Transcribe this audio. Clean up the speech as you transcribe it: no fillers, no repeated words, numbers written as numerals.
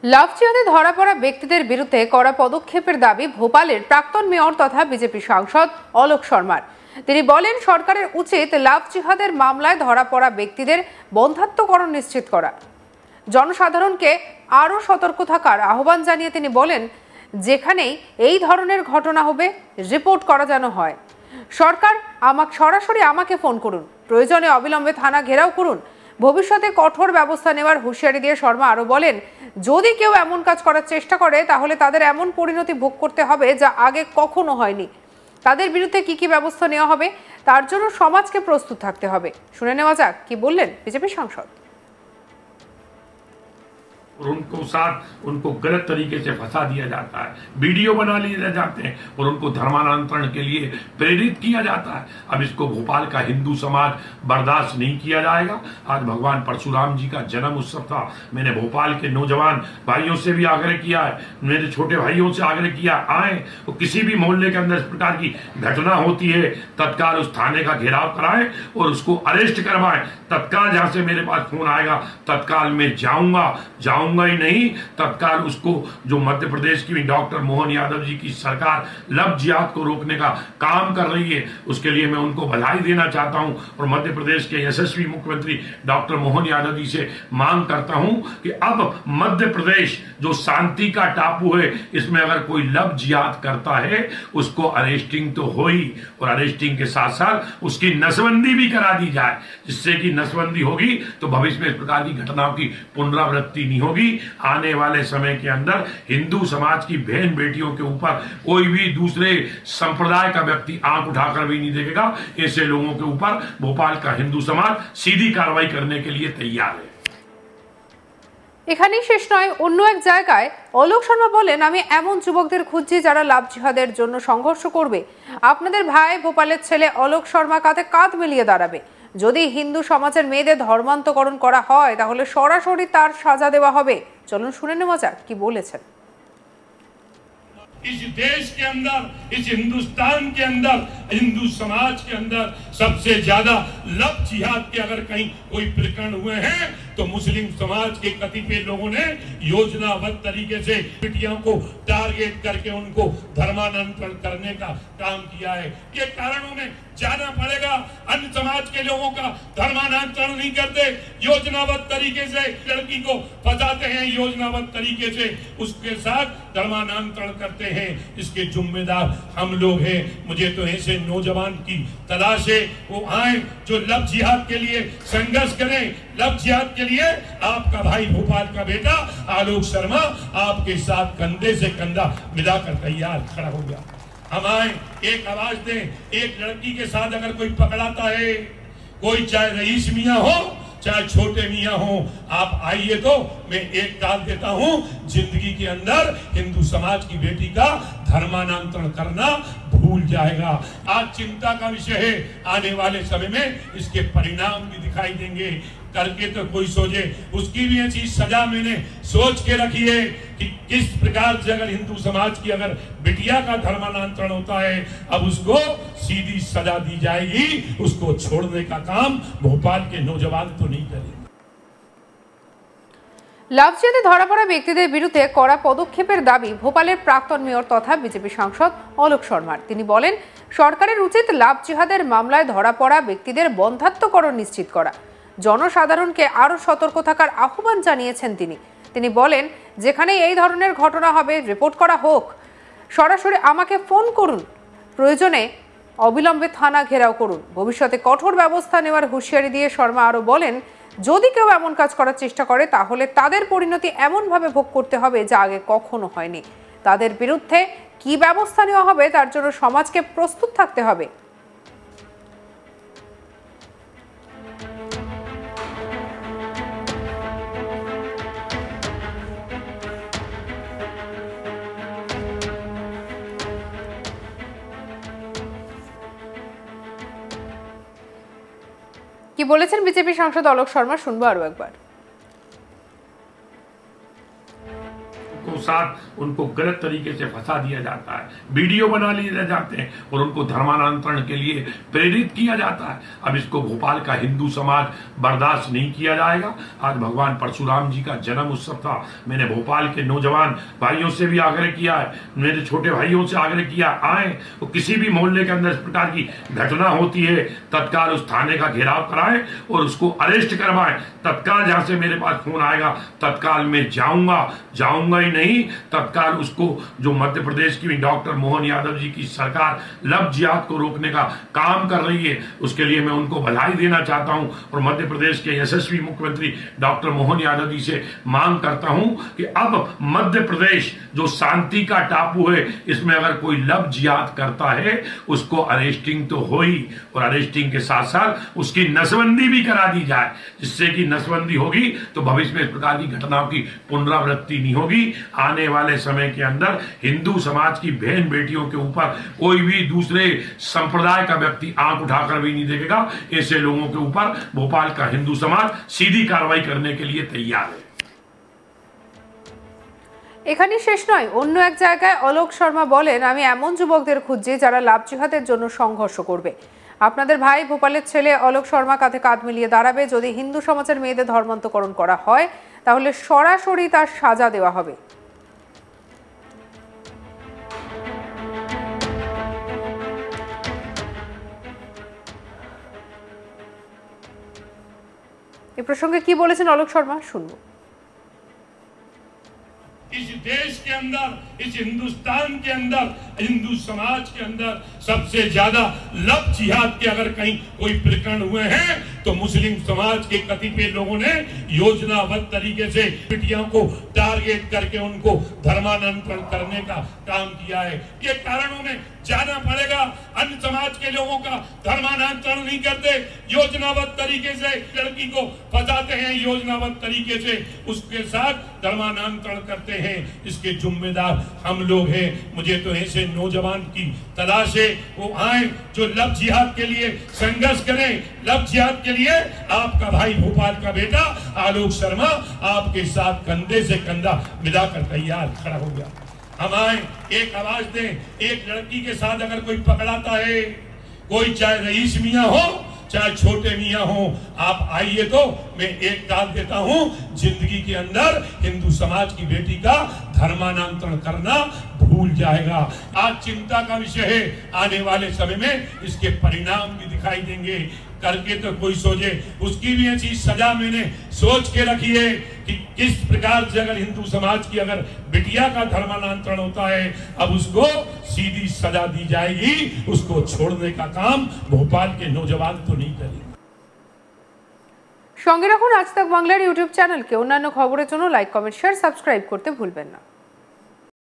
লাভ জিহাদে ধরা পড়া ব্যক্তিদের বিরুদ্ধে কড়া পদক্ষেপের দাবি ভোপালের প্রাক্তন মেয়র তথা বিজেপি সাংসদ অলোক শর্মার। তিনি বলেন, সরকারের উচিত লাভ জিহাদের মামলায় ধরা পড়া ব্যক্তিদের বন্ধাত্মকরণ নিশ্চিত করা। জনসাধারণকে আরও সতর্ক থাকার আহ্বান জানিয়ে তিনি বলেন, যেখানেই এই ধরনের ঘটনা হবে রিপোর্ট করা যেন হয়। সরকার সরাসরি আমাকে ফোন করুন, প্রয়োজনে অবিলম্বে থানা ঘেরাও করুন, ভবিষ্যতে কঠোর ব্যবস্থা নেওয়ার হুঁশিয়ারি দিয়ে শর্মা আরও বলেন, যদি কেউ এমন কাজ করার চেষ্টা করে তাহলে তাদের এমন পরিণতি ভোগ করতে হবে যা আগে কখনো হয়নি। তাদের বিরুদ্ধে কি ব্যবস্থা নেওয়া হবে তার জন্য সমাজকে প্রস্তুত থাকতে হবে। শুনে নেওয়া যাক কি বললেন বিজেপি সাংসদ। और उनको गलत तरीके से फंसा दिया जाता है, वीडियो बना लिए जाते हैं और उनको धर्मांतरण के लिए प्रेरित किया जाता है। अब इसको भोपाल का हिंदू समाज बर्दाश्त नहीं किया जाएगा। आज भगवान परशुराम जी का जन्म उत्सव था। मैंने भोपाल के नौजवान भाइयों से भी आग्रह किया है, मेरे छोटे भाइयों से आग्रह किया, आए तो किसी भी मोहल्ले के अंदर इस प्रकार की घटना होती है तत्काल उस थाने का घेराव कराएं और उसको अरेस्ट करवाएं। तत्काल जहां से मेरे पास फोन आएगा तत्काल मैं जाऊंगा ही नहीं, तत्काल उसको जो मध्य प्रदेश की डॉक्टर मोहन यादव जी की सरकार लव जिहाद को रोकने का काम कर रही है, उसके लिए मैं उनको बधाई देना चाहता हूं और मध्य प्रदेश के यशस्वी मुख्यमंत्री डॉक्टर मोहन यादव जी से मांग करता हूं कि अब मध्य प्रदेश जो शांति का टापू है, इसमें अगर कोई लव जिहाद करता है उसको अरेस्टिंग तो हो ही, और अरेस्टिंग के साथ साथ उसकी नसबंदी भी करा दी जाए, जिससे कि नसबंदी होगी तो भविष्य में इस प्रकार की घटनाओं की पुनरावृत्ति नहीं होगी। आने वाले समय के अंदर हिंदू समाज की बहन बेटियों के ऊपर कोई भी दूसरे संप्रदाय का व्यक्ति आंख उठाकर भी नहीं देखेगा। ऐसे लोगों के ऊपर भोपाल का हिंदू समाज सीधी कार्रवाई करने के लिए तैयार है। এখানেই শেষ নয়, অন্য এক জায়গায় অলোক শর্মা বলেন, আমি এমন যুবকদের খুঁজছি যারা লাভ জিহাদের জন্য সংঘর্ষ করবে। আপনাদের ভাই ভোপালের ছেলে অলোক শর্মা কাঁধে কাঁধ মিলিয়ে দাঁড়াবে। যদি হিন্দু সমাজের মেয়েদের ধর্মান্তকরণ করা হয় তাহলে সরাসরি তার সাজা দেওয়া হবে। চলুন শুনে নেওয়া যাক কি বলেছেন। इस देश के अंदर, इस हिंदुस्तान के अंदर, हिंदू समाज के अंदर सबसे ज्यादा लव जिहाद के अगर कहीं कोई प्रकरण हुए हैं तो मुस्लिम समाज के कतिपय लोगों ने योजनाबद्ध तरीके से बेटियों को टारगेट करके उनको धर्मांतरण करने का काम किया है। ये कारणों में जाना पड़ेगा। अन्य समाज के लोगों का धर्मांतरण नहीं करते, योजनाबद्ध तरीके से लड़की को फंसाते हैं, योजनाबद्ध तरीके से उसके साथ धर्मांतरण करते हैं। इसके जिम्मेदार हम लोग हैं। मुझे तो ऐसे नौजवान की तलाश है, वो आए जो लव जिहाद के लिए संघर्ष करें। लव जिहाद के लिए आपका भाई भोपाल का बेटा आलोक शर्मा आपके साथ कंधे से कंधा मिलाकर तैयार खड़ा हो गया। हम आए, एक आवाज दें। एक लड़की के साथ अगर कोई पकड़ाता है, कोई चाहे रईस मियां हो चाहे छोटे मियां हो, आप आइए तो मैं एक डाल देता हूं, जिंदगी के अंदर हिंदू समाज की बेटी का धर्मांतरण करना भूल जाएगा। आज चिंता का विषय है, आने वाले समय में इसके परिणाम भी दिखाई देंगे। करके तो कोई सोचे, उसकी भी ऐसी सजा मैंने सोच के रखी है कि किस प्रकार से अगर हिंदू समाज की अगर बिटिया का धर्मांतरण होता है अब उसको सीधी सजा दी जाएगी। उसको छोड़ने का काम भोपाल के नौजवान तो नहीं करेंगे। লাভ জিহাদে ধরা পড়া ব্যক্তিদের বিরুদ্ধে কড়া পদক্ষেপের দাবি ভোপালের প্রাক্তন মেয়র তথা বিজেপি সাংসদ অলোক শর্মার। তিনি বলেন, সরকারের উচিত লাভ জিহাদের মামলায় ধরা পড়া ব্যক্তিদের বন্ধাত্মকরণ নিশ্চিত করা। জনসাধারণকে আরও সতর্ক থাকার আহ্বান জানিয়েছেন তিনি বলেন, যেখানে এই ধরনের ঘটনা হবে রিপোর্ট করা হোক, সরাসরি আমাকে ফোন করুন, প্রয়োজনে অবিলম্বে থানা ঘেরাও করুন, ভবিষ্যতে কঠোর ব্যবস্থা নেওয়ার হুঁশিয়ারি দিয়ে শর্মা আরও বলেন, যদি কেউ এমন কাজ করার চেষ্টা করে তাহলে তাদের পরিণতি এমনভাবে ভোগ করতে হবে যা আগে কখনো হয়নি। তাদের বিরুদ্ধে কি ব্যবস্থা নেওয়া হবে তার জন্য সমাজকে প্রস্তুত থাকতে হবে। কি বলেছেন বিজেপি সাংসদ অলোক শর্মা, শুনবো আরো একবার। साथ उनको गलत तरीके से फंसा दिया जाता है, वीडियो बना लिए जाते हैं और उनको धर्मांतरण के लिए प्रेरित किया जाता है। अब इसको भोपाल का हिंदू समाज बर्दाश्त नहीं किया जाएगा। आज भगवान परशुराम जी का जन्म उत्सव था। मैंने भोपाल के नौजवान भाइयों से भी आग्रह किया है, मेरे छोटे भाइयों से आग्रह किया, आए तो किसी भी मोहल्ले के अंदर इस प्रकार की घटना होती है तत्काल उस थाने का घेराव कराएं और उसको अरेस्ट करवाएं। तत्काल जहां से मेरे पास फोन आएगा तत्काल मैं जाऊंगा ही नहीं, तत्काल उसको, जो मध्य प्रदेश की डॉक्टर मोहन यादव जी की सरकार लव जिहाद को रोकने का काम कर रही है, उसके लिए मैं उनको बधाई देना चाहता हूं और मध्य प्रदेश के यशस्वी मुख्यमंत्री डॉक्टर मोहन यादव जी से मांग करता हूं कि अब मध्य प्रदेश जो शांति का टापू है, इसमें अगर कोई लव जिहाद करता है उसको अरेस्टिंग तो हो ही, और अरेस्टिंग के साथ साथ उसकी नसबंदी भी करा दी जाए, जिससे कि नसबंदी होगी तो भविष्य में इस प्रकार की घटनाओं की पुनरावृत्ति नहीं होगी। आने वाले समय के अंदर हिंदू समाज की बहन बेटियों के ऊपर कोई भी दूसरे संप्रदाय का व्यक्ति आंख उठाकर भी नहीं देखेगा। ऐसे लोगों के ऊपर भोपाल का हिंदू समाज सीधी कार्रवाई करने के लिए तैयार है। এখানে শেষ নয়, অন্য এক জায়গায় অলোক শর্মা বলেন, আমি এমন যুবকদের খুঁজছি যারা লাভ জিহাদের জন্য সংঘর্ষ করবে। আপনাদের ভাই ভোপালের ছেলে অলোক শর্মা কাঁধে কাঁধ মিলিয়ে দাঁড়াবে। যদি হিন্দু সমাজের মেয়েদের ধর্মান্তকরণ করা হয় তাহলে সরাসরি তার সাজা দেওয়া হবে। এই প্রসঙ্গে কি বলেছেন অলোক শর্মা শুনবো। इस देश के अंदर, इस हिंदुस्तान के अंदर, हिंदू समाज के अंदर सबसे ज्यादा लव जिहाद के अगर कहीं कोई प्रकरण हुए हैं तो मुस्लिम समाज के कतिपय लोगों ने योजनाबद्ध तरीके से बेटियों को टारगेट करके उनको धर्मांतरण करने का काम किया है। ये कारणों में जाना पड़ेगा। अन्य समाज के लोगों का धर्मांतरण नहीं करते, योजनाबद्ध तरीके से लड़की को फंसाते हैं, योजनाबद्ध तरीके से उसके साथ धर्मांतरण करते हैं। इसके जिम्मेदार हम लोग हैं। मुझे तो ऐसे नौजवान की तलाश है, वो आए जो लव जिहाद के लिए संघर्ष करें। लव जिहाद के लिए आपका भाई भोपाल का बेटा आलोक शर्मा आपके साथ कंधे से कंधा मिलाकर तैयार खड़ा हो गया। हम आए, एक आवाज दें। एक लड़की के साथ अगर कोई पकड़ाता है, कोई चाहे रईस मियां हो चाहे छोटे मियां हो, आप आइए तो मैं एक डाल देता हूं, जिंदगी के अंदर हिंदू समाज की बेटी का धर्मांतरण करना भूल जाएगा। आज चिंता का विषय है, आने वाले समय में इसके परिणाम भी दिखाई देंगे। करके तो कोई सोचे, उसकी भी ऐसी सजा मैंने सोच के रखी है कि किस प्रकार से अगर हिंदू समाज की अगर बिटिया का धर्मांतरण होता है, अब उसको सीधी सजा दी जाएगी। उसको छोड़ने का काम भोपाल के नौजवान तो नहीं करेंगे। সঙ্গে রাখুন আজ তাক বাংলার ইউটিউব চ্যানেলকে। অন্যান্য খবরের জন্য লাইক, কমেন্ট, শেয়ার, সাবস্ক্রাইব করতে ভুলবেন না।